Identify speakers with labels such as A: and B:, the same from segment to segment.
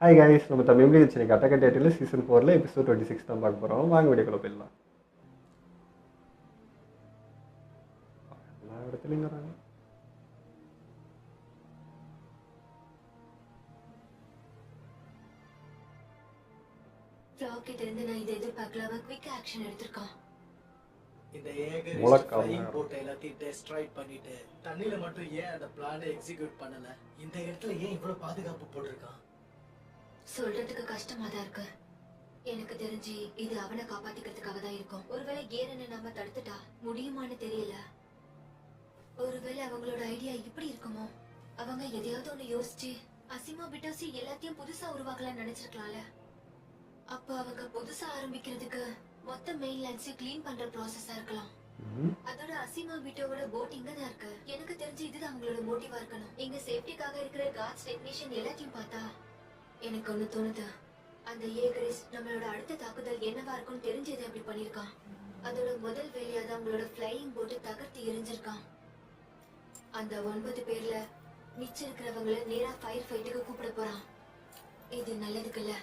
A: Hi guys, நம்ம Tamil medium attack and title season 4ல episode 26 தான் பார்க்க போகிறோம். வாங்க வீடியோக்குள்ள போயிடலாம். எல்லா இடத்துலையும் வராங்க.
B: ஃப்ளாக்கிட்ட இருந்து நான் இதை எதிர்பார்க்கல. அவன் குவிக் ஆக்ஷன் எடுத்திருக்கான்.
C: இந்த ஏகர்
A: முழக்கம்
C: ஃப்ளைங் போட் எல்லாத்தையும் டெஸ்ட்ராய் பண்ணிட்டு தண்ணியில மட்டும் ஏன் அந்த பிளானை எக்ஸிக்யூட் பண்ணல? இந்த இடத்துல ஏன் இவ்வளவு பாதுகாப்பு போட்டிருக்கான்?
B: சொல்றதுக்கு கஷ்டமா தான் இருக்கு. எனக்கு தெரிஞ்சு இது அவனை காப்பாத்திக்கிறதுக்காக தான் இருக்கும். ஒருவேளை கேரனை நாம தடுத்துட்டா முடியுமான்னு தெரியல. ஒருவேளை அவங்களோட ஐடியா இப்படி இருக்குமோ? அவங்க எதையாவது ஒண்ணு யோசிச்சு அசிமா பிட்டோசி எல்லாத்தையும் புதுசா உருவாக்கலாம்னு நினைச்சிருக்கலாம்ல. அப்ப அவங்க புதுசா ஆரம்பிக்கிறதுக்கு மொத்த மெயின் லைன்ஸையும் கிளீன் பண்ற ப்ராசஸா இருக்கலாம். அதோட அசிமா பிட்டோவோட போட் இங்க தான் இருக்கு. எனக்கு தெரிஞ்சு இதுதான் அவங்களோட மோட்டிவா இருக்கணும். இங்க சேஃப்டிக்காக இருக்கிற கார்ட்ஸ் டெக்னீஷியன் எல்லாத்தையும் பார்த்தா எனக்கு ஒண்ணு தோணுது. அந்த ஏகரிஸ் நம்மளோட அடுத்த தாக்குதல் என்னவா இருக்கும்னு தெரிஞ்சதை அப்படி பண்ணிருக்கான். அதோட முதல் வேலையா தான் அவங்களோட ஃபிளையிங் போட்டு தகர்த்து எரிஞ்சிருக்கான். அந்த 9 பேர்ல மிச்சம் இருக்கிறவங்கள நேரா ஃபயர் ஃபைட்டுக்கு கூப்பிட போறான். இது நல்லதுக்குல்ல.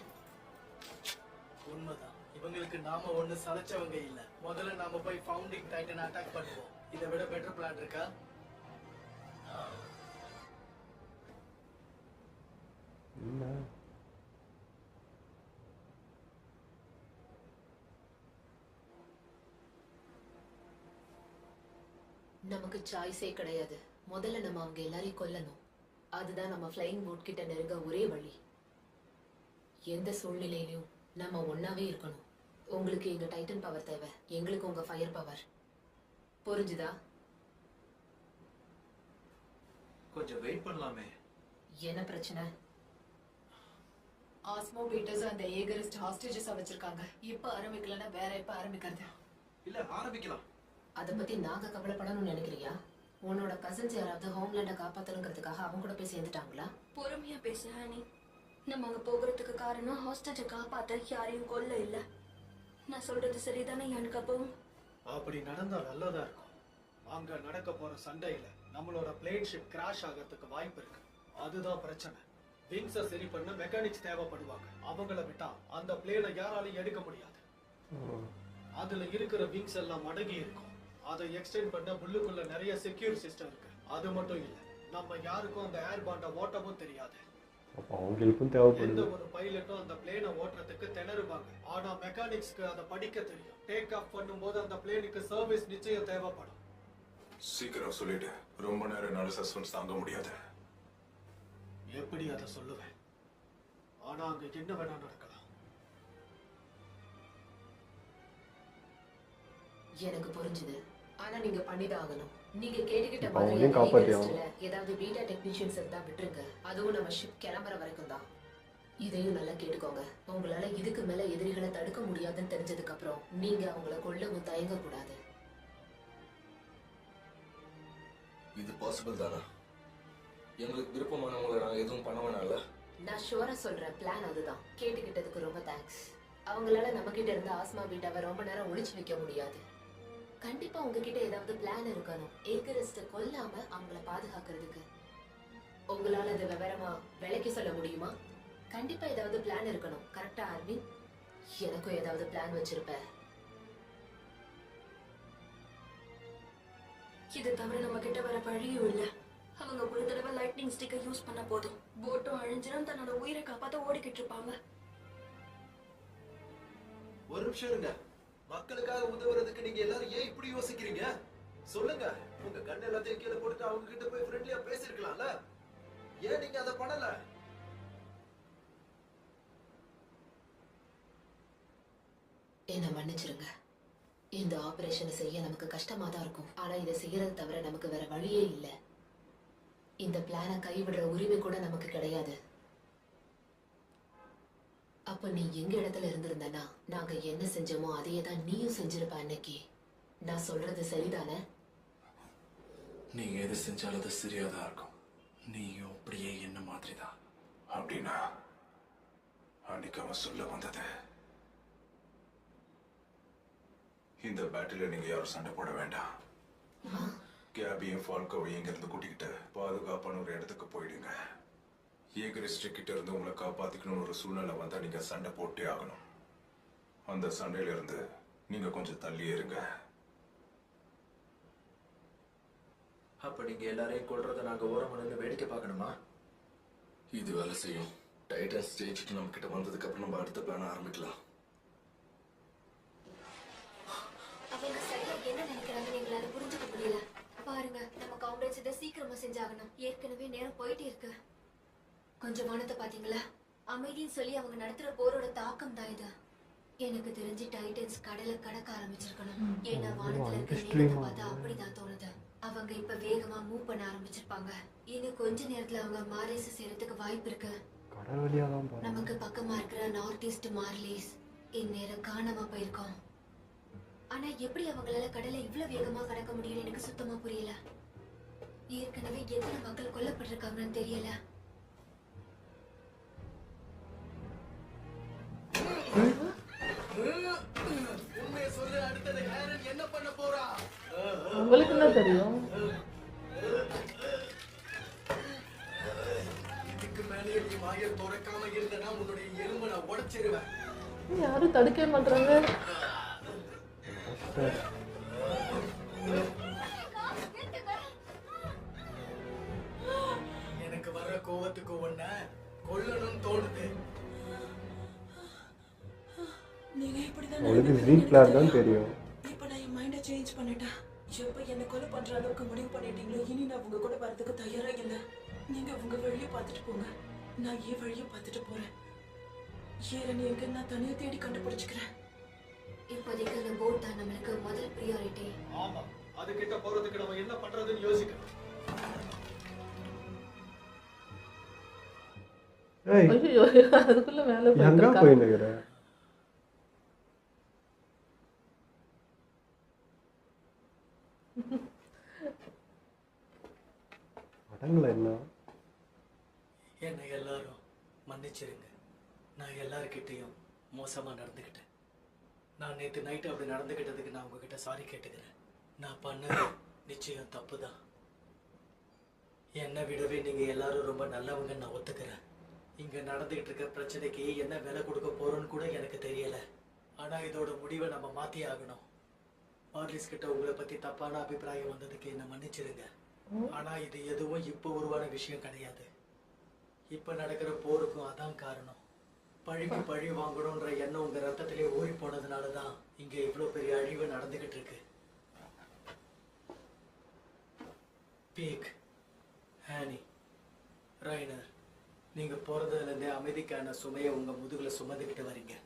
C: உண்மைதான். இவங்களுக்கு நாம ஒண்ணு சளைச்சவங்க இல்ல. முதல்ல நாம போய் ஃபவுண்டிங் டைட்டன் அட்டாக் பண்ணுவோம். இதை விட பெட்டர் பிளான் இருக்கா?
D: நமக்கு சாய்ஸே கிடையாது. முதல்ல நம்ம அவங்க எல்லாரையும் கொல்லணும். அதுதான் நம்ம ஃப்ளையிங் போட் கிட்ட நெருங்க ஒரே வழி. எந்த சூழ்நிலையிலும் நம்ம ஒன்னாவே இருக்கணும். உங்களுக்கு எங்க டைட்டன் பவர் தேவை, எங்களுக்கு உங்க ஃபயர் பவர். புரிஞ்சுதா?
C: கொஞ்சம் வெயிட் பண்ணலாமே.
D: என்ன பிரச்சனை? ஆஸ்மோ பீட்டர்ஸ் அந்த ஏகரிஸ்ட் ஹாஸ்டேஜஸ் வச்சிருக்காங்க. இப்ப ஆரம்பிக்கலன்னா வேற எப்ப ஆரம்பிக்கிறது?
C: இல்ல, ஆரம்பிக்கலாம்.
D: அதை பத்தி நாங்க கவலைப்படணும்னு நினைக்கிறியா? உன்னோட கசின்ஸ் யாராவது ஹோம்லேண்டை காப்பாத்தணுங்கிறதுக்காக அவங்க கூட போய் சேர்ந்துட்டாங்களா?
B: பொறுமையா பேச ஹனி. நம்ம அங்க போகிறதுக்கு காரணம் ஹாஸ்டேஜை காப்பாத்த, யாரையும் கொல்ல இல்ல. நான் சொல்றது சரிதானே எனக்கு? அப்பவும்
C: அப்படி நடந்தா நல்லதா இருக்கும். அங்க நடக்க போற சண்டையில நம்மளோட பிளேன் ஷிப் கிராஷ் ஆகிறதுக்கு வாய்ப்பு இருக்கு. அதுதான் பிரச்சனை. விங்ஸை சரி பண்ண மெக்கானிக்ஸ் தேவைப்படுவாங்க. அவங்கள விட்டா அந்த பிளேனை யாராலையும் எடுக்க முடியாது. அதுல இருக்கிற விங்ஸ் எல்லாம் மடங்கி இருக்கும். அதை எக்ஸ்டெண்ட் பண்ண உள்ளுக்குள்ள நிறைய செக்யூர் சிஸ்டம் இருக்கு. அது மட்டும் இல்ல, நம்ம யாருக்கும் அந்த ஏர் பாண்டை ஓட்டவும் தெரியாது.
A: அவங்களுக்கும் தேவைப்படுது.
C: எந்த ஒரு பைலட்டும் அந்த பிளேனை ஓட்டுறதுக்கு திணறுவாங்க. ஆனா மெக்கானிக்ஸ்க்கு அதை படிக்க தெரியும். டேக் ஆஃப் பண்ணும்போது அந்த பிளேனுக்கு சர்வீஸ் நிச்சயம் தேவைப்படும்.
E: சீக்கிரம் சொல்லிட்டு, ரொம்ப நேரம் என்னால சஸ்பென்ஸ் தாங்க முடியாது.
C: எப்படி அதை சொல்லுவேன்? ஆனா அங்க என்ன வேணா நடக்கலாம்.
D: எனக்கு புரிஞ்சுது. ஆனா நீங்க பண்ணிதான் ஆகணும். நீங்க கேட்டுக்கிட்ட
A: இப்ப அவங்களையும்
D: மாதிரி
A: காப்பாத்தி
D: ஏதாவது பீட்டா டெக்னீஷியன்ஸ் இருந்தா விட்டுருங்க. அதுவும் நம்ம ஷிப் கிளம்புற வரைக்கும் தான். இதையும் நல்லா கேட்டுக்கோங்க. உங்களால இதுக்கு மேல எதிரிகளை தடுக்க முடியாதுன்னு தெரிஞ்சதுக்கு அப்புறம் நீங்க அவங்கள கொல்லவும் தயங்க கூடாது.
F: இது பாசிபிள் தானா? எங்களுக்கு விருப்பமானவங்களை நாங்கள் எதுவும் பண்ண வேணாம்ல?
D: நான் ஷுவரா சொல்றேன், பிளான் அதுதான். கேட்டுக்கிட்டதுக்கு ரொம்ப தேங்க்ஸ். அவங்களால நம்ம கிட்ட இருந்து ஆஸ்மா பீட்டாவை ரொம்ப நேரம் ஒளிச்சு வைக்க முடியாது. கண்டிப்பா உங்ககிட்ட ஏதாவது பிளான் இருக்கணும். ஏகரிஸ்ட கொல்லாம அவங்கள பாதுகாக்கிறதுக்கு. உங்களால அதை விவரமா விளக்கி சொல்ல முடியுமா? கண்டிப்பா ஏதாவது பிளான் இருக்கணும். கரெக்டா ஆர்வின்? எனக்கும் ஏதாவது பிளான் வச்சிருப்பேன்.
B: இது தவிர நம்ம கிட்ட வர வழியும் இல்ல. அவங்க ஒரு தடவை லைட்னிங் ஸ்டிக்கை யூஸ் பண்ண போதும். போட்டும் அழிஞ்சிடும், தன்னோட உயிரை காப்பாத்த ஓடிக்கிட்டு இருப்பாங்க.
G: ஒரு நிமிஷம் இருங்க. மக்களுக்காக உதவுறதுக்கு நீங்க எல்லாரும் ஏன் இப்படி யோசிக்கிறீங்க? சொல்லுங்க. உங்க கண் எல்லாத்தையும் கீழே போட்டுட்டு அவங்க கிட்ட போய் ஃப்ரெண்ட்லியா பேசிருக்கலாம்ல. ஏன் நீங்க அதை பண்ணல?
D: என்ன மன்னிச்சிருங்க. இந்த ஆபரேஷனை செய்ய நமக்கு கஷ்டமா தான் இருக்கும். ஆனா இதை செய்யறது தவிர நமக்கு வேற வழியே இல்லை. இந்த பிளானை கைவிடுற உரிமை கூட நமக்கு கிடையாது. அப்ப நீ எங்க இடத்துல இருந்திருந்தனா நாங்க என்ன செஞ்சோமோ அதையே தான் நீயும் செஞ்சிருப்ப அன்னைக்கு. நான் சொல்றது சரிதானே?
E: நீங்க எது செஞ்சாலும் அது சரியாதான் இருக்கும். நீயும் அப்படியே என்ன மாதிரி தான். அப்படின்னா அன்னைக்கு அவன் சொல்ல வந்தது, இந்த பேட்டில நீங்க யாரும் சண்டை போட வேண்டாம். கேபியும் ஃபால்கோவையும் இங்கிருந்து கூட்டிக்கிட்டு பாதுகாப்பான ஒரு இடத்துக்கு போயிடுங்க. ஏகரிஸ்ட் கிட்ட இருந்து உங்களை காப்பாத்திக்கணும்னு ஒரு சூழ்நிலை வந்தா நீங்க சண்டை போட்டே ஆகணும். அந்த சண்டையில இருந்து நீங்க கொஞ்சம் தள்ளியே இருங்க.
G: அப்ப நீங்க எல்லாரையும் கொல்றத நாங்க ஓரமா நின்று வேடிக்கை பார்க்கணுமா?
F: இது வேலை செய்யும். டைட்டன் ஸ்டேஜ்க்கு நம்ம கிட்ட வந்ததுக்கு அப்புறம் நம்ம அடுத்த பிளான் ஆரம்பிக்கலாம்.
B: அவங்க சரியா என்ன நினைக்கிறாங்கன்னு எங்களால புரிஞ்சுக்க முடியல. பாருங்க, நம்ம காம்ரேட்ஸ் இதை சீக்கிரமா செஞ்சாகணும். ஏற்கனவே நேரம் போயிட்டே இருக்கு. கொஞ்சம் வானத்தை பாத்தீங்களா? அமைதின்னு சொல்லி அவங்க நடத்துற போரோட தாக்கம் தான் இது. எனக்கு தெரிஞ்சு டைட்டன்ஸ் கடலை கடக்க ஆரம்பிச்சிருக்கணும். ஏன்னா வானத்துல இருக்க நேரத்தை பார்த்தா அப்படிதான் தோணுது. அவங்க இப்ப வேகமா மூவ் பண்ண ஆரம்பிச்சிருப்பாங்க. இன்னும் கொஞ்ச நேரத்துல அவங்க மாரேஸ் செய்யறதுக்கு வாய்ப்பு இருக்கு.
A: கடல் வழியா தான் போறோம்.
B: நமக்கு பக்கமா இருக்கிற நார்த் ஈஸ்ட் மார்லீஸ் இந்நேரம் காணாம போயிருக்கோம். ஆனா எப்படி அவங்களால கடலை இவ்வளவு வேகமா கடக்க முடியும்னு எனக்கு சுத்தமா புரியல. ஏற்கனவே எத்தனை மக்கள் கொல்லப்பட்டிருக்காங்கன்னு தெரியல.
C: உண்மையை சொல்லு, அடுத்தது ஹேரன் என்ன பண்ண போறா?
H: உங்களுக்கு என்ன தெரியும்?
C: இதுக்கு மேலே நீ வாயை திறக்காம இருந்தனா உன்னுடைய எலும்பை நான் உடைச்சிருவேன்.
H: யாரும் தடுக்கவே மாட்டாங்க.
C: எனக்கு வர்ற கோவத்துக்கு உன்ன கொல்லணும்னு தோணுது.
I: நீங்க இப்படிதான்
A: அவளுக்கு ஜீப் பிளான் தான் தெரியும்.
I: இப்ப நான் என் மைண்டை சேஞ்ச் பண்ணிட்டேன். எப்ப என்ன கொலை பண்ற அளவுக்கு முடிவு பண்ணிட்டீங்களோ, இனி நான் உங்க கூட வரதுக்கு தயாரா இல்ல. நீங்க உங்க வழியை பார்த்துட்டு போங்க, நான் என் வழியை பார்த்துட்டு போறேன். ஏறன் எங்க நான் தனியா தேடி கண்டுபிடிச்சுக்கிறேன்.
B: இப்போதைக்கு அந்த போட் தான் நம்மளுக்கு முதல் ப்ரியாரிட்டி.
C: ஆமா, அது கிட்ட போறதுக்கு நம்ம என்ன பண்றதுன்னு யோசிக்கணும்.
A: ஏய்,
H: ஐயோ, அதுக்குள்ள மேல
A: எங்க
H: போயிட்டு
A: போய் நிக்கிற? அடங்கல என்ன?
C: என்னை எல்லாரும் மன்னிச்சிருங்க. நான் எல்லார்கிட்டையும் மோசமா நடந்துக்கிட்டேன். நான் நேற்று நைட்டு அப்படி நடந்துக்கிட்டதுக்கு நான் உங்ககிட்ட சாரி கேட்டுக்கிறேன். நான் பண்ணது நிச்சயம் தப்பு தான். என்னை விடவே நீங்க எல்லாரும் ரொம்ப நல்லவங்க நான் ஒத்துக்கிறேன். இங்க நடந்துகிட்டு இருக்க பிரச்சனைக்கு என்ன விலை கொடுக்க போறோம்னு கூட எனக்கு தெரியல. ஆனா இதோட முடிவை நம்ம மாத்தி ஆகணும். மார்லிஸ் கிட்ட உங்களை பத்தி தப்பான அபிப்பிராயம் வந்ததுக்கு என்ன மன்னிச்சிருங்க. ஆனா இது எதுவும் இப்போ உருவான விஷயம் கிடையாது. இப்ப நடக்கிற போருக்கும் அதான் காரணம். பழிக்கு பழி வாங்கணும்ன்ற எண்ணம் உங்க ரத்தத்திலே ஊறி போனதுனாலதான் இங்க இவ்வளவு பெரிய அழிவு நடந்துகிட்டு இருக்கு. பீக், ஹானி, ரைனர், நீங்க போறதுல இருந்தே அமைதிக்கான சுமையை உங்க முதுகுல சுமந்துக்கிட்டு வரீங்க,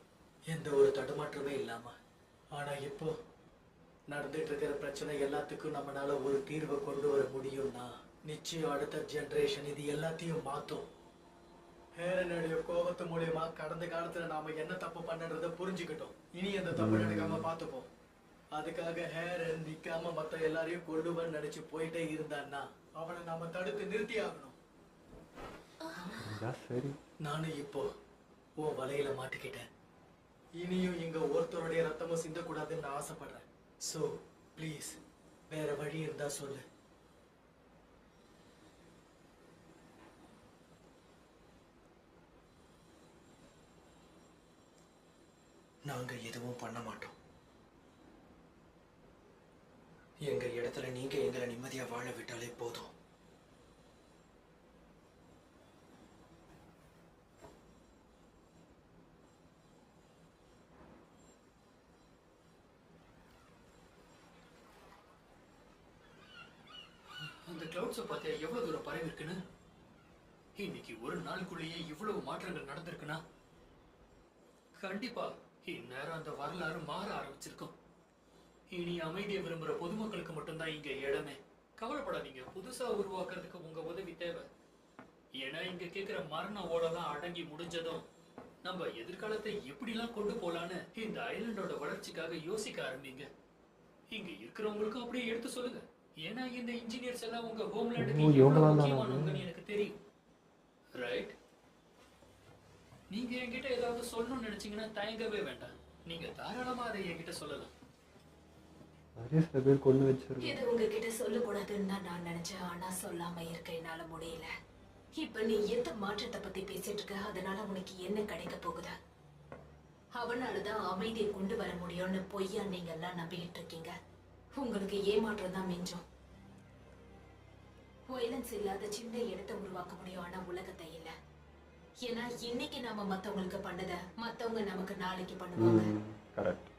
C: எந்த ஒரு தடுமாற்றமே இல்லாம. ஆனா இப்போ நடந்துட்டு இருக்கிற பிரச்சனை எல்லாத்துக்கும் நம்மளால ஒரு தீர்வை கொண்டு வர முடியும்னா நிச்சயம் அடுத்த ஜெனரேஷன் இது எல்லாத்தையும் மாத்தும். ஹேரனுடைய கோபத்து மூலியமா கடந்த காலத்துல நாம என்ன தப்பு பண்ணன்றத புரிஞ்சுக்கிட்டோம். இனி அந்த தப்பு நடக்காம பாத்துப்போம். அதுக்காக ஹேரன் நிக்காம மத்த எல்லாரையும் கொள்ளுவன்னு நினைச்சு போயிட்டே இருந்தான்னா அவனை நாம தடுத்து நிறுத்தி ஆகணும்.
A: சரி,
C: நானும் இப்போ உன் வலையில மாட்டிக்கிட்டேன். இனியும் இங்க ஒருத்தருடைய ரத்தமும் சிந்தக்கூடாதுன்னு நான் ஆசைப்படுறேன். சோ ப்ளீஸ் வேற வழி இருந்தா சொல்லு. நாங்க எதுவும் பண்ண மாட்டோம். எங்க இடத்துல நீங்க எங்களை நிம்மதியா வாழ விட்டாலே போதும். அந்த கிளவுட்ஸை பார்த்தியா எவ்வளவு தூரம் பரவி இருக்குன்னு? இன்னைக்கு ஒரு நாளுக்குள்ளேயே இவ்வளவு மாற்றங்கள் நடந்திருக்குன்னா கண்டிப்பா இந்நேரம் அந்த வரலாறு மாற ஆரம்பிச்சிருக்கும். இனி அமைதியை விரும்புற பொதுமக்களுக்கு மட்டும்தான் இங்க இடமே. கவலைப்படாதீங்க, புதுசா உருவாக்குறதுக்கு உங்க உதவி தேவை. ஏன்னா இங்க கேக்குற மரண ஓடெல்லாம் அடங்கி முடிஞ்சதும் நம்ம எதிர்காலத்தை எப்படிலாம் கொண்டு போலான்னு இந்த ஐலண்டோட வளர்ச்சிக்காக யோசிக்க ஆரம்பிங்க. இங்க இருக்கிறவங்களுக்கும் அப்படியே எடுத்து சொல்லுங்க. ஏன்னா இந்த இன்ஜினியர்ஸ் எல்லாம் உங்க ஹோம்லேண்டுக்கு எவ்வளவு முக்கியமானவங்கன்னு எனக்கு தெரியும். ரைட்? நீங்க என்கிட்ட ஏதாவது சொல்லணும்னு நினைச்சீங்கன்னா தயங்கவே வேண்டாம். நீங்க தாராளமா அதை என்கிட்ட சொல்லலாம்.
A: நிறைய சில பேர் கொண்டு வச்சிருக்கோம்.
D: இது உங்ககிட்ட சொல்லக்கூடாதுன்னு தான் நான் நினைச்சேன். ஆனா சொல்லாம இருக்க என்னால முடியல. இப்ப நீ எந்த மாற்றத்தை பத்தி பேசிட்டு இருக்க? அதனால உனக்கு என்ன கிடைக்க போகுது? அவனாலதான் அமைதியை கொண்டு வர முடியும்னு பொய்யா நீங்க எல்லாம் நம்பிக்கிட்டு இருக்கீங்க. உங்களுக்கு ஏமாற்றம் தான் மிஞ்சும். வயலன்ஸ் இல்லாத சின்ன இடத்தை உருவாக்க முடியும், ஆனா உலகத்தை இல்ல. ஏன்னா இன்னைக்கு நாம மத்தவங்களுக்கு பண்ணத மத்தவங்க நமக்கு நாளைக்கு பண்ணுவாங்க.
A: கரெக்ட்.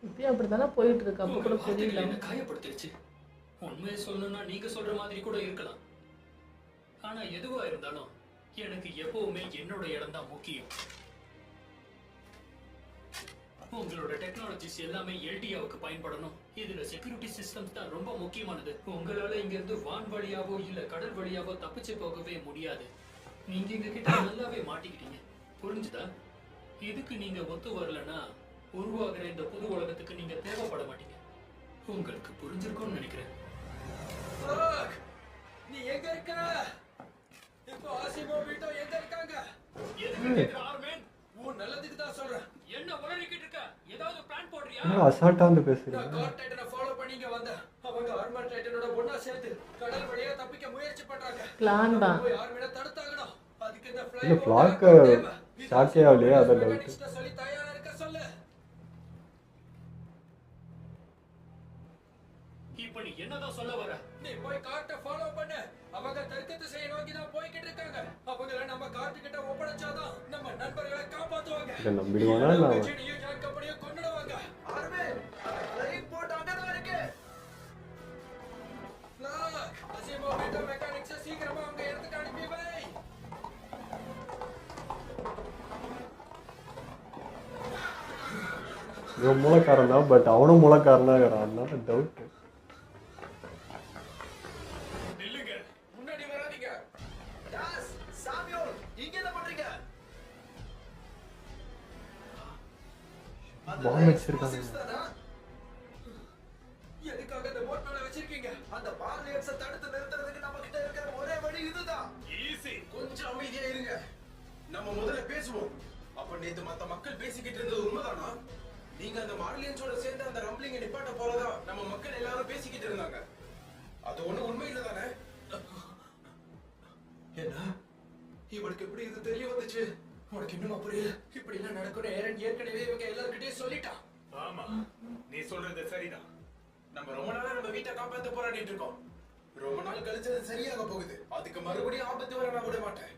H: இப்பயும் அப்படித்தானே போயிட்டு இருக்கு. அப்ப கூட புரியல.
J: என்ன காயப்படுத்திருச்சு. உண்மையை சொல்லணும்னா நீங்க சொல்ற மாதிரி கூட இருக்கலாம். ஆனா எதுவா இருந்தாலும் எனக்கு எப்பவுமே என்னோட இடம் தான் முக்கியம். உங்களோட டெக்னாலஜிஸ் எல்லாமே எல்டிஆவுக்கு பயன்படணும். இதுல செக்யூரிட்டி சிஸ்டம்ஸ் தான் ரொம்ப முக்கியமானது. உங்களால இங்க இருந்து வான் வழியாவோ இல்ல கடல் வழியாவோ தப்பிச்சு போகவே முடியாது. நீங்க எங்க கிட்ட நல்லாவே மாட்டிக்கிட்டீங்க. புரிஞ்சுதா? இதுக்கு நீங்க ஒத்து வரலன்னா உருவாகிற இந்த புது உலகத்துக்கு நீங்க தேவைப்பட மாட்டீங்க. உங்களுக்கு புரிஞ்சிருக்கும்னு நினைக்கிறேன்.
G: நீ எங்க இருக்க? இப்போ ஆசிமோ வீட்டோ எங்க இருக்காங்க?
J: எதுக்கு கேக்குற ஆர்மேன்?
G: உன் நல்லதுக்கு தான் சொல்றேன்.
J: என்ன உளறிக்கிட்டு இருக்க? ஏதாவது பிளான் போடுறியா?
A: அசால்ட்டா வந்து
G: நான்
A: பேசுறீங்க.
G: கார் டைட்டனை ஃபாலோ பண்ணி இங்க வந்தேன். அவங்க ஆர்மர் டைட்டனோட ஒண்ணா சேர்ந்து கடல் வழியா தப்பிக்க முயற்சி பண்றாங்க.
H: பிளான் தான்.
G: போய் ஆர்மரை தடுத்தாகணும். அதுக்கு இந்த
A: இல்ல ஃபிளாக் ஷாக்கே ஆகலையே, அதான் டவுட்.
G: சொல்லி தயாரா இருக்க சொல்லு.
J: இப்ப நீ என்னதான் சொல்ல வர?
G: நீ போய் கார்ட்ட ஃபாலோ பண்ணு. அவங்க தெற்கு திசையை நோக்கி தான் போய்கிட்டு இருக்காங்க. அவங்கள நம்ம கார்ட்டு கிட்ட ஒப்படைச்சாதான் நம்ம நண்பர்களை காப்பாத்துவாங்க.
A: இதை நம்பிடுவானா நான்?
G: ஜெனியும் ஜான் கம்பெனியும் கொன்னுடுவாங்க. ஆர்மே லைன் போட் அங்கதான் இருக்கு. ஃபிளாக் அசிமோ வீட்டோ மெக்கானிக்ஸ் சீக்கிரமா அவங்க இடத்துக்கு அனுப்பி வை.
A: இவன் மூலக்காரன் தான், பட் அவனும் மூலக்காரனா இருக்கிறான். அதனால டவுட்.
J: நில்லுங்க.
G: முன்னாடி வராதீங்க. டாஸ் சாமியோல் இங்க என்ன பண்றீங்க?
A: பாம் வச்சிருக்காங்க.
G: எதுக்காக இந்த போட் மேல வச்சிருக்கீங்க? அந்த பார்லியர்ஸ தடுத்து நிறுத்துறதுக்கு நம்ம கிட்ட இருக்கிற ஒரே வழி இதுதான்.
J: ஈஸி.
G: கொஞ்சம் அமைதியா இருங்க. நம்ம முதல்ல பேசுவோம். அப்ப நேத்து மத்த மக்கள் பேசிக்கிட்டு இருந்தது உண்மைதானா? நீங்க அந்த மார்லியன்ஸோட சேர்ந்து அந்த ரம்பிளிங்க நிப்பாட்ட போறதா நம்ம மக்கள் எல்லாரும் பேசிக்கிட்டு இருந்தாங்க. அது ஒண்ணு உண்மை இல்ல தானே? என்ன இவனுக்கு எப்படி இது தெரிய வந்துச்சு? உனக்கு இன்னும் புரியல? இப்படி எல்லாம் நடக்கும் ஏற்கனவே இவங்க எல்லார்கிட்டயும் சொல்லிட்டான்.
E: ஆமா, நீ சொல்றது சரிதான். நம்ம ரொம்ப நாளா நம்ம வீட்டை காப்பாத்த போராடிட்டு இருக்கோம்.
G: ரொம்ப நாள் கழிச்சு அது சரியாக போகுது. அதுக்கு மறுபடியும் ஆபத்து வர நான் விட மாட்டேன்.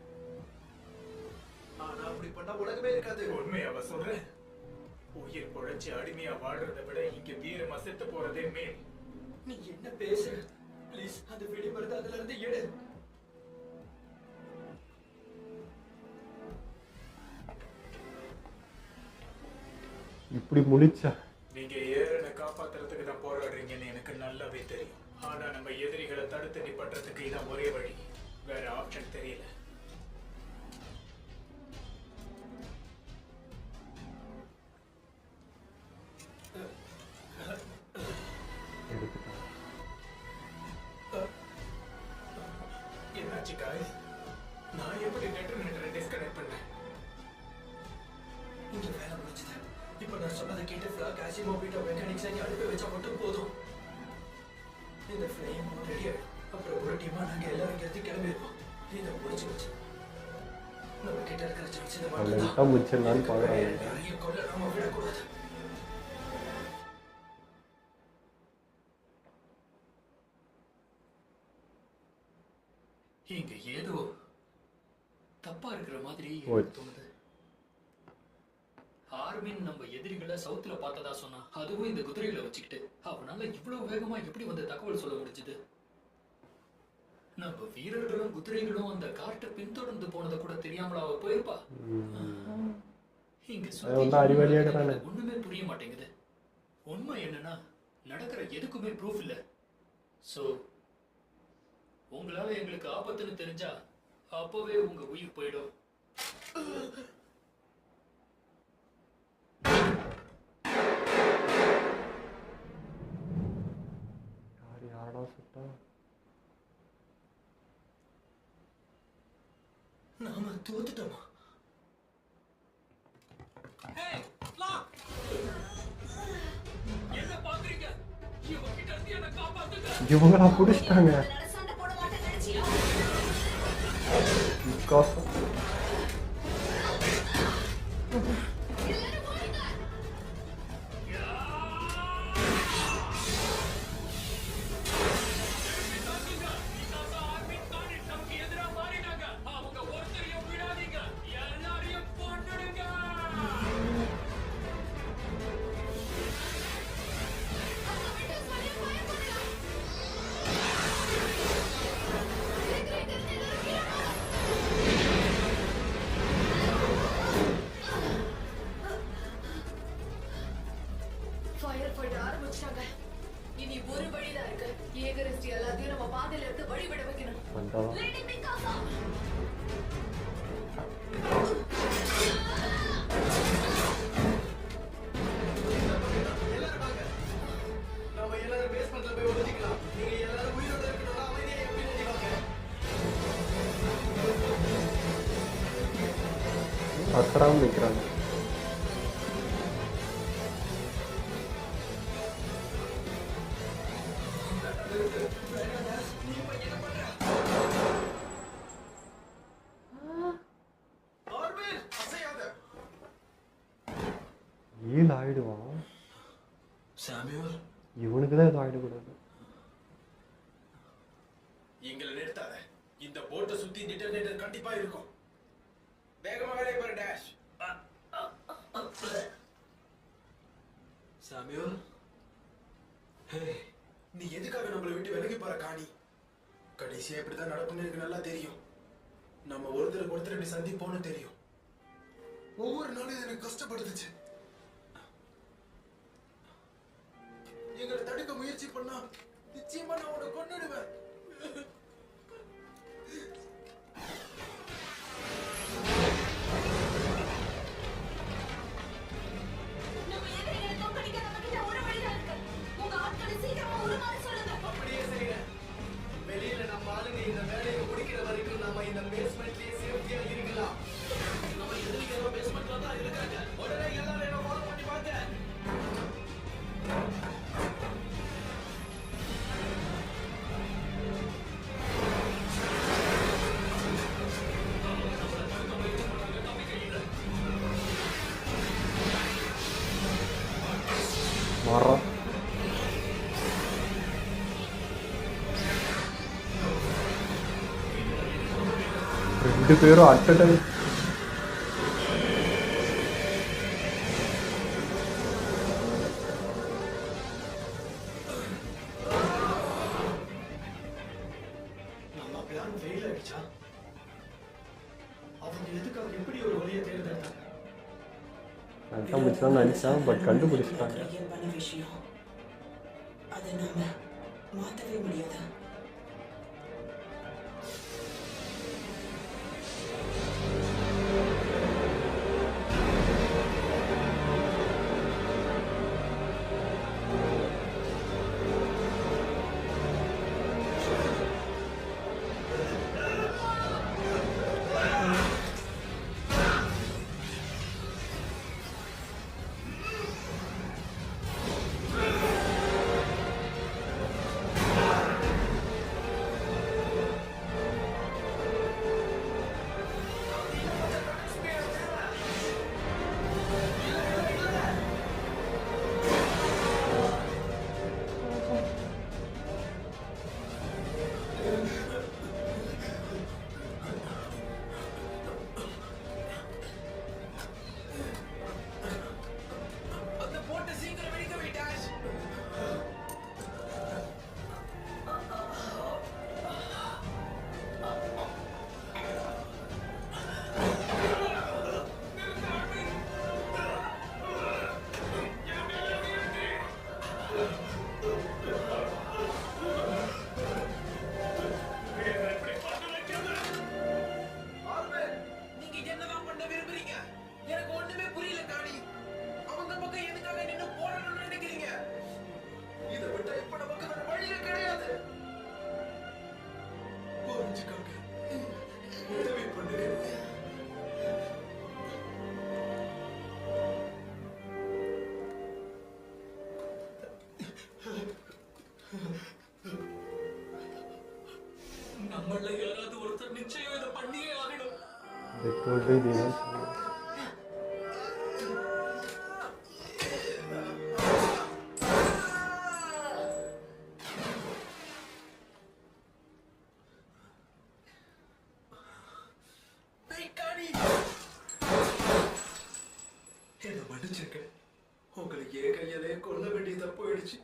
G: ஆனா அப்படி பண்ணா உலகமே இருக்காது.
E: உண்மையாவ சொல்றேன். உயிர் பொழைச்சு அடிமையா வாழ்றதை விட இங்க வீரமா செத்து போறதே மேல்.
G: நீ என்ன பேசு? ப்ளீஸ் அந்த வெடி மருந்து அதுல இருந்து எடு.
A: இப்படி முழிச்சா
E: நீங்க ஏறனை காப்பாத்துறதுக்கு தான் போராடுறீங்கன்னு எனக்கு நல்லாவே தெரியும். ஆனா நம்ம எதிரிகளை தடுத்து நிப்பாட்டுறதுக்கு இதான் ஒரே வழி. வேற ஆப்ஷன் தெரியல. என்னாச்சு காய்ஸ்? நான் எப்படி டெட்டர்மினேட்டரை டிஸ்கனெக்ட் பண்ணேன்?
G: இங்க வேலை முடிஞ்சது. இப்ப நான் சொன்னதை கேட்டு ஃபிளாக் ஆசிமோ வீட்டோ மெக்கானிக்ஸ் அங்கே அனுப்பி வச்சா மட்டும் போதும். இந்த ஃபிளைம் ரெடி ஆயிடும். அப்புறம் ஒரு டீமா நாங்க எல்லாரும் இங்க கிளம்பிடுவோம். இதை முடிச்சு வச்சு நம்ம கிட்ட இருக்கிற சான்ஸ் இதை மட்டும்
A: லென்த்தா முடிச்சிடலான்னு பாக்குறாங்க.
G: யாரையும் கொல்ல நாம விடக்கூடாது.
J: இங்க ஏதோ தப்பா இருக்கிற மாதிரி தோணுது. ஆர்மின் நம்ம எதிரிகளை சவுத்துல பார்த்ததா சொன்னா, அதுவும் இந்த குதிரைகளை வச்சுக்கிட்டு அவனால இவ்வளவு வேகமா எப்படி வந்து தகவல் சொல்ல முடிஞ்சது? நம்ம வீரர்களும் குதிரைகளும் அந்த காட்டை பின்தொடர்ந்து போனதை கூட தெரியாமல அவ போயிருப்பா. இங்க ஒண்ணுமே புரிய மாட்டேங்குது. உண்மை என்னன்னா நடக்கிற எதுக்குமே ப்ரூஃப் இல்ல. சோ உங்களால எங்களுக்கு ஆபத்துன்னு தெரிஞ்சா அப்பவே உங்க உயிர் போயிடும்.
A: யாரடா சுட்டா?
G: நாம தோத்துட்டோமா?
J: என்ன பாக்குறீங்க? இவங்க கிட்ட இருந்து என்ன காப்பாத்துங்க.
A: இவங்களா புடிச்சிட்டாங்க.
B: சண்டை போட மாட்டேன்னு நினைச்சியா?
A: కోసం
D: ஃபயர் ஃபைட் ஆரம்பிச்சிட்டாங்க. இனி ஒரு வழிதான் இருக்கு. ஏகரிஸ்ட் எல்லாத்தையும் நம்ம பாதையில இருந்து வழி விட வைக்கணும்.
A: வந்துட்டான்.
D: Lady Mikasa!
G: நம்ம எல்லாரும் பேஸ்மெண்ட்ல போய் ஒளிஞ்சிக்கலாம். நீங்க எல்லாரும் உயிரோட இருக்கணும்னா அமைதியா எப்படி நினைவாங்க?
A: அசராம நிற்கிறாங்க.
G: ஆர்வில் அசையாத.
A: ஏழு ஆயிடுவான்.
G: சாமியூல்
A: இவனுக்கு தான் எதுவும் ஆயிடக்கூடாது.
G: எங்களை நிறுத்தாத. இந்த போட்டை சுத்தி டிட்டர்ஜென்ட் கண்டிப்பா இருக்கும். வேகமா வேலையை பாரு டேஷ். சாமியூல், ஹே, நீ எதுக்காக நம்மளை விட்டு விலகி போற காணி? கடைசியா இப்படிதான் நடக்கும்னு எனக்கு நல்லா தெரியும். நம்ம ஒருத்தருக்கு ஒருத்தர் இப்படி சந்திப்போம்னு தெரியும். ஒவ்வொரு நாளும் இது எனக்கு கஷ்டப்படுத்துச்சு. எங்களை தடுக்க முயற்சி பண்ணா நிச்சயமா நான் உன்னை கொன்னுடுவேன். அப்படியே செய்யறேன். வெளியில நம்ம ஆளுங்க இந்த வேலையை முடிக்கிற வரைக்கும் நம்ம இந்த பேஸ்மெண்ட்லயே சேஃப்டியா இருக்கலாம். நம்ம எதிரிகளோ பேஸ்மெண்ட்ல தான் இருக்காங்க. உடனே எல்லாரும் என்ன ஃபாலோ பண்ணி வாங்க.
A: மாறான். ரெண்டு பேரும் அட் அ டைம்.
C: நம்ம பிளான் ஃபெயில் ஆயிடுச்சா? அவங்க எதுக்காக எப்படி ஒரு வழியை தேர்ந்தெடுத்தாங்க?
A: கண்டுபிடிச்சான்னு நினைச்சான், பட் கண்டுபிடிச்சிட்டாங்க.
I: இயல்பான விஷயம். அதை நாம மாத்தவே முடியாது.
J: நம்மள யாராவது ஒருத்தர் நிச்சயம் இதை பண்ணியே ஆகணும்.
A: பெத்தோடு இதுதான் சொல்லுவாங்க.
G: என்ன மன்னிச்சிருக்க. உங்களை ஏன் கையாலே கொல்ல வேண்டியதா போயிடுச்சு.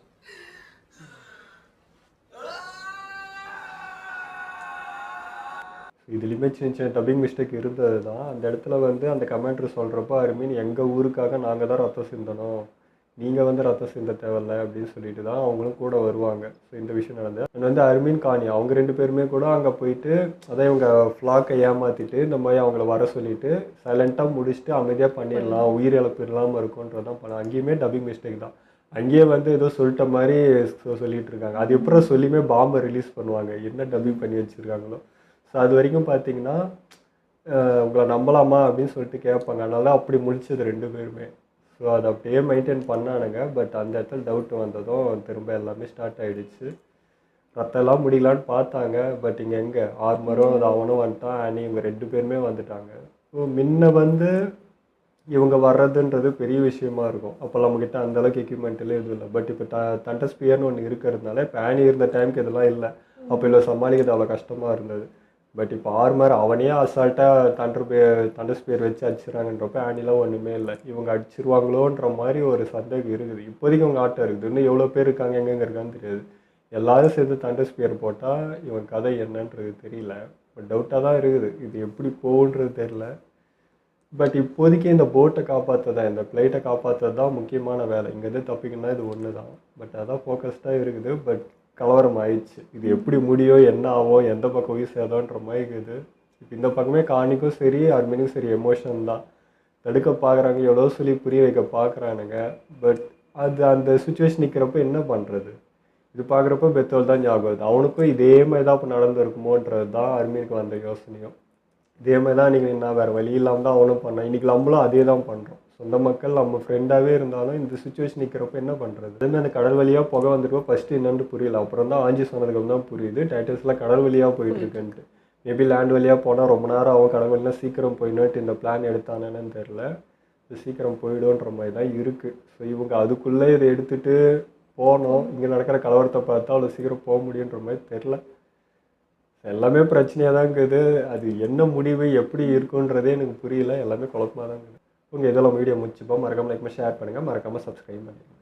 A: இதுலேயுமே சின்ன சின்ன டப்பிங் மிஸ்டேக் இருந்தது தான். அந்த இடத்துல வந்து அந்த கமெண்ட்ரு சொல்கிறப்போ அருமீன் எங்கள் ஊருக்காக நாங்கள் தான் ரத்தம் சிந்தணும், நீங்கள் வந்து ரத்தம் சிந்த தேவையில்ல அப்படின்னு சொல்லிட்டு தான் அவங்களும் கூட வருவாங்க. ஸோ இந்த விஷயம் நடந்தது. அண்ட் வந்து அருமீன் காணி அவங்க 2 பேருமே கூட அங்கே போயிட்டு அதான் இவங்க ஃப்ளாக்கை ஏமாற்றிட்டு இந்த மாதிரி அவங்கள வர சொல்லிட்டு சைலண்ட்டாக முடிச்சுட்டு அமைதியாக பண்ணிடலாம், உயிர் இழப்பு இல்லாமல் இருக்கும்ன்றதான் பண்ண. அங்கேயுமே டப்பிங் மிஸ்டேக் தான். அங்கேயே வந்து ஏதோ சொல்லிட்ட மாதிரி சொல்லிட்டு இருக்காங்க. அது எப்பறம் சொல்லியுமே பாம்பை ரிலீஸ் பண்ணுவாங்க, என்ன டப்பிங் பண்ணி வச்சுருக்காங்களோ. ஸோ அது வரைக்கும் பார்த்தீங்கன்னா உங்களை நம்பலாமா அப்படின்னு சொல்லிட்டு கேட்பாங்க. அதனால அப்படி முடிச்சது 2 பேருமே. ஸோ அதை அப்படியே மெயின்டைன் பண்ணானுங்க. பட் அந்த இடத்துல டவுட் வந்ததும் திரும்ப எல்லாமே ஸ்டார்ட் ஆகிடுச்சு. ரத்தம்லாம் முடியலான்னு பார்த்தாங்க. பட் இங்கே எங்கே ஆர்மரும் அது அவனும் வந்துட்டான், ஆனி இவங்க 2 பேருமே வந்துட்டாங்க. ஸோ முன்ன வந்து இவங்க வர்றதுன்றது பெரிய விஷயமா இருக்கும். அப்போ நம்மக்கிட்ட அந்தளவுக்கு எக்யூப்மெண்ட்டில் எதுவும் இல்லை. பட் இப்போ தண்டர் ஸ்பியர்னு ஒன்று இருக்கிறதுனால இப்போ ஆனி இருந்த டைமுக்கு இதெல்லாம் இல்லை. அப்போ இல்லை சமாளிக்கிறது அவ்வளோ கஷ்டமாக இருந்தது. பட் இப்போ ஆர்மர் அவனே அசால்ட்டாக தண்டர் ஸ்பியர் வச்சு அடிச்சிடறாங்கன்றப்ப ஆனிலாம் ஒன்றுமே இல்லை. இவங்க அடிச்சிருவாங்களோன்ற மாதிரி ஒரு சந்தேகம் இருக்குது. இப்போதைக்கு அவங்க ஆட்டம் இருக்குது. இன்னும் எவ்வளோ பேர் இருக்காங்க, எங்கெங்கே இருக்கான்னு தெரியாது. எல்லாரும் சேர்ந்து தண்டர் ஸ்பியர் போட்டால் இவன் கதை என்னன்றது தெரியல. பட் டவுட்டாக தான் இருக்குது, இது எப்படி போகுன்றது தெரில. பட் இப்போதைக்கு இந்த போட்டை காப்பாற்றுறதா, இந்த ஃப்ளைட்டை காப்பாற்றுறது தான் முக்கியமான வேலை. இங்கேருந்து தப்பிக்கணும்னா இது ஒன்று தான். பட் அதான் ஃபோக்கஸ்டாக இருக்குது. பட் கலவரம் ஆயிடுச்சு. இது எப்படி முடியும், என்ன ஆகும், எந்த பக்கம் உயிர் சேதம்ன்ற மாதிரி இருக்குது. இப்போ இந்த பக்கமே காணிக்கும் சரி அர்மீனுக்கும் சரி எமோஷன் தான். தடுக்க பார்க்குறாங்க, எவ்வளோ சொல்லி புரிய வைக்க பார்க்குறானுங்க. பட் அது அந்த சுச்சுவேஷன் நிற்கிறப்ப என்ன பண்ணுறது? இது பார்க்குறப்ப பெத்தோல் தான் ஞாபகம் வருது. அவனுக்கும் இதே மாதிரி தான் இப்போ நடந்திருக்குமோன்றது தான் அர்மீனுக்கு வந்த யோசனையும். இதே மாதிரி தான் நீங்கள் நான் வேறு வழி இல்லாமல் தான் அவனும் பண்ணான். இன்றைக்கி நம்மளும் அதே தான் பண்ணுறோம். சொந்த மக்கள் நம்ம ஃப்ரெண்டாகவே இருந்தாலும் இந்த சுச்சுவேஷன் நிற்கிறப்ப என்ன பண்ணுறது? அதுமாதிரி அந்த கடல் வழியாக புகை வந்துருப்போம். ஃபஸ்ட்டு என்னென்னு புரியல. அப்புறம் தான் ஆஞ்சி சொன்னதுக்கு தான் புரியுது டைட்டல்ஸ்லாம் கடல் வழியாக போயிட்டுருக்குன்ட்டு. மேபி லேண்ட் வழியாக போனால் ரொம்ப நேரம் அவன் கடல் வழியாக சீக்கிரம் போயிடணுன்ட்டு இந்த பிளான் எடுத்தானேன்னு தெரில. இது சீக்கிரம் போயிடும்ன்ற மாதிரி தான் இருக்குது. ஸோ இவங்க அதுக்குள்ளே இதை எடுத்துகிட்டு போனோம். இங்கே நடக்கிற கலவரத்தை பார்த்தா அவ்வளோ சீக்கிரம் போக முடியுன்ற மாதிரி தெரில. எல்லாமே பிரச்சனையாக தான் இருக்குது. அது என்ன முடிவு எப்படி இருக்குன்றதே எனக்கு புரியல. எல்லாமே குழப்பமாக தான் இருக்குது. உங்கள் இதெல்லாம் வீடியோ முடிச்சுப்போம். மறக்காமல் லைக் ஷேர் பண்ணுங்கள், மறக்காமல் சப்ஸ்கிரைப் பண்ணுங்கள்.